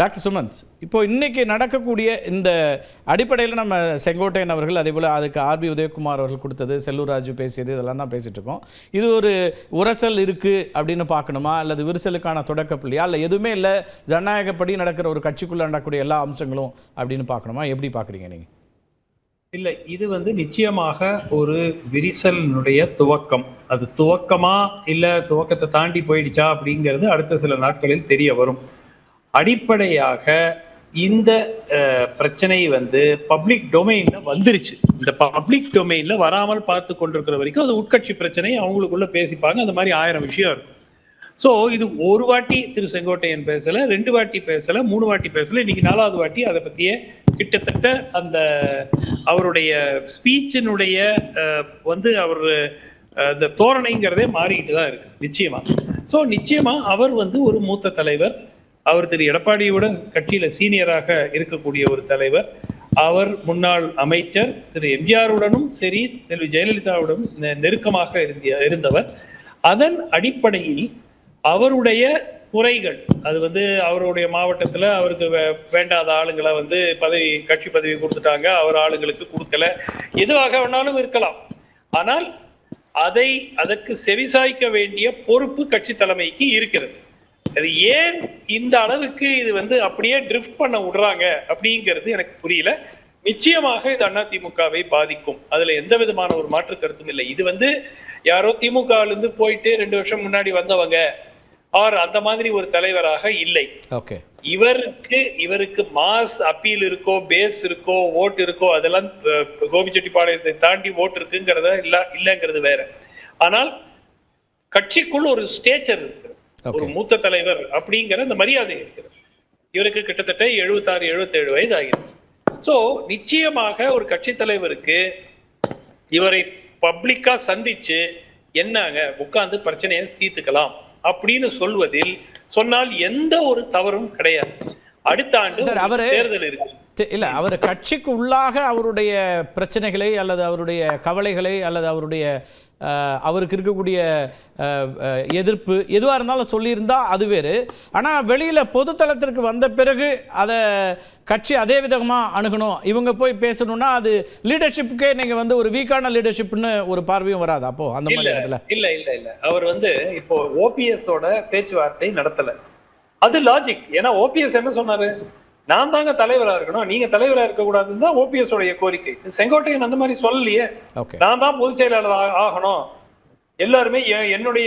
Doctor Sumanth, இப்போ இன்னைக்கு நடக்கக்கூடிய இந்த அடிப்படையில் நம்ம செங்கோட்டையன் அவர்கள் அதே போல் அதுக்கு ஆர்பி உதயகுமார் அவர்கள் கொடுத்தது, செல்லூர் ராஜு பேசியது, இதெல்லாம் தான் பேசிட்டு இருக்கோம். இது ஒரு உரசல் இருக்குது அப்படின்னு பார்க்கணுமா, அல்லது விரிசலுக்கான தொடக்க புள்ளியா, இல்லை எதுவுமே இல்லை ஜனநாயகப்படி நடக்கிற ஒரு கட்சிக்குள்ளே நடக்கக்கூடிய எல்லா அம்சங்களும் அப்படின்னு பார்க்கணுமா? எப்படி பார்க்குறீங்க நீங்கள்? இல்லை, இது நிச்சயமாக ஒரு விரிசலினுடைய துவக்கம். அது துவக்கமா இல்லை துவக்கத்தை தாண்டி போயிடுச்சா அப்படிங்கிறது அடுத்த சில நாட்களில் தெரிய வரும். அடிப்படையாக இந்த பிரச்சனை பப்ளிக் டொமைன்ல வந்துருச்சு. இந்த பப்ளிக் டொமைன்ல வராமல் பார்த்து கொண்டிருக்கிற வரைக்கும் அது உட்கட்சி பிரச்சனை, அவங்களுக்குள்ள பேசிப்பாங்க. அந்த மாதிரி 1000 விஷயம் இருக்கும். ஸோ இது ஒரு வாட்டி திரு செங்கோட்டையன் பேசல, 2 வாட்டி பேசல, 3 வாட்டி பேசல, இன்னைக்கு 4வது வாட்டி அதை பற்றியே கிட்டத்தட்ட அந்த அவருடைய ஸ்பீச்சினுடைய அவர் அந்த தோரணைங்கிறதே மாறிக்கிட்டு தான் இருக்கு நிச்சயமா. ஸோ நிச்சயமா அவர் ஒரு மூத்த தலைவர். அவர் திரு எடப்பாடியோட கட்சியில சீனியராக இருக்கக்கூடிய ஒரு தலைவர். அவர் முன்னாள் அமைச்சர். திரு எம்ஜிஆருடனும் சரி, செல்வி ஜெயலலிதாவுடனும் நெருக்கமாக இருந்தவர். அதன் அடிப்படையில் அவருடைய குறைகள், அது அவருடைய மாவட்டத்தில் அவருக்கு வேண்டாத ஆளுங்களை கட்சி பதவி கொடுத்துட்டாங்க, அவர் ஆளுங்களுக்கு கொடுக்கல, எதுவாக வேணாலும் இருக்கலாம். ஆனால் அதற்கு செவிசாய்க்க வேண்டிய பொறுப்பு கட்சி தலைமைக்கு இருக்கிறது. அது ஏன் இந்த அளவுக்கு இது அப்படியே ட்ரிஃப்ட் பண்ண விடுறாங்க அப்படிங்கிறது எனக்கு புரியல. நிச்சயமாக இது அதிமுகவை பாதிக்கும், அதுல எந்த விதமான ஒரு மாற்று கருத்தும் இல்லை. இது யாரோ திமுகல இருந்து போயிட்டு 2 வருஷம் முன்னாடி வந்தவங்க ஆர் அந்த மாதிரி ஒரு தலைவராக இல்லை. இவருக்கு மாஸ் அப்பீல் இருக்கோ, பேஸ் இருக்கோ, ஓட்டு இருக்கோ, அதெல்லாம் கோபிச்செட்டிப்பாளையத்தை தாண்டி ஓட்டு இருக்குங்கிறத இல்லைங்கிறது வேற. ஆனால் கட்சிக்குள் ஒரு ஸ்டேச்சர் இருக்கு, ஒரு மூத்த தலைவர் அப்படிங்கிற அந்த மரியாதை இருக்கிறது. இவருக்கு கிட்டத்தட்ட 76, 77 வயது ஆகிறது. ஸோ நிச்சயமாக ஒரு கட்சி தலைவருக்கு இவரை பப்ளிக்கா சந்திச்சு என்னங்க உட்கார்ந்து பிரச்சனையை தீர்த்துக்கலாம் அப்படின்னு சொன்னால் எந்த ஒரு தவறும் கிடையாது. அடுத்த ஆண்டு தேர்தல் இருக்கு. இல்லை, அவர் கட்சிக்கு உள்ளாக அவருடைய பிரச்சனைகளை அல்லது அவருடைய கவலைகளை அல்லது அவருக்கு இருக்கக்கூடிய எதிர்ப்பு எதுவாக இருந்தாலும் சொல்லியிருந்தா அது வேறு. ஆனால் வெளியில் பொதுத்தளத்திற்கு வந்த பிறகு அதை கட்சி அதே விதமாக அணுகணும், இவங்க போய் பேசணும்னா அது லீடர்ஷிப்புக்கே நீங்கள் ஒரு வீக்கான லீடர்ஷிப்னு ஒரு பார்வையும் வராது. அப்போ அந்த மாதிரி இடத்துல இல்லை அவர் இப்போ ஓபிஎஸோட பேச்சுவார்த்தை நடத்தலை. அது லாஜிக். ஏன்னா ஓபிஎஸ் என்ன சொன்னாரு, நான் தாங்க தலைவரா இருக்கணும், நீங்க தலைவரா இருக்க கூடாதுன்னு தான் ஓபிஎஸ் உடைய கோரிக்கை. செங்கோட்டையன் அந்த மாதிரி சொல்லலையே, நான் தான் பொதுச் செயலாளர் ஆகணும், எல்லாருமே என்னுடைய